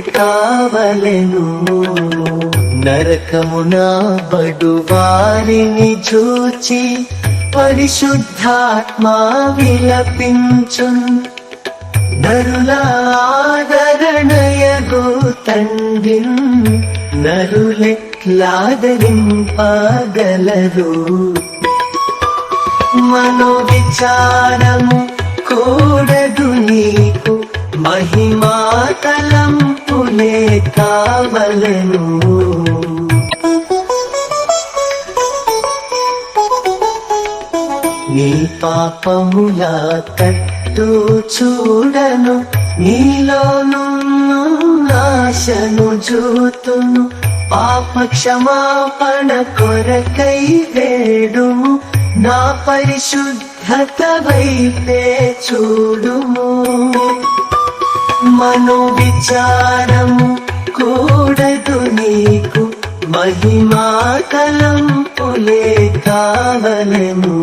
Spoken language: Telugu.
కావలెను. నరకమున బడు వారిని చూచి పరిశుద్ధాత్మ విలపించున్. నరుల ఆదరణయగు తండ్రిన్ నరులెట్లాదరింపగలరు. మనోవిచారము కూడదు నీకు, మహిమా తలంపులే కావలెను. నీ పాపముల కట్టు చూడను, నీలోను నాశను జూతును. పాప క్షమాపణ కొరకై వేడుము, నా పరిశుద్ధత వైపే చూడుము. మనోవిచారము కూడదు నీకు, మహిమా తలంపులే కావలెను.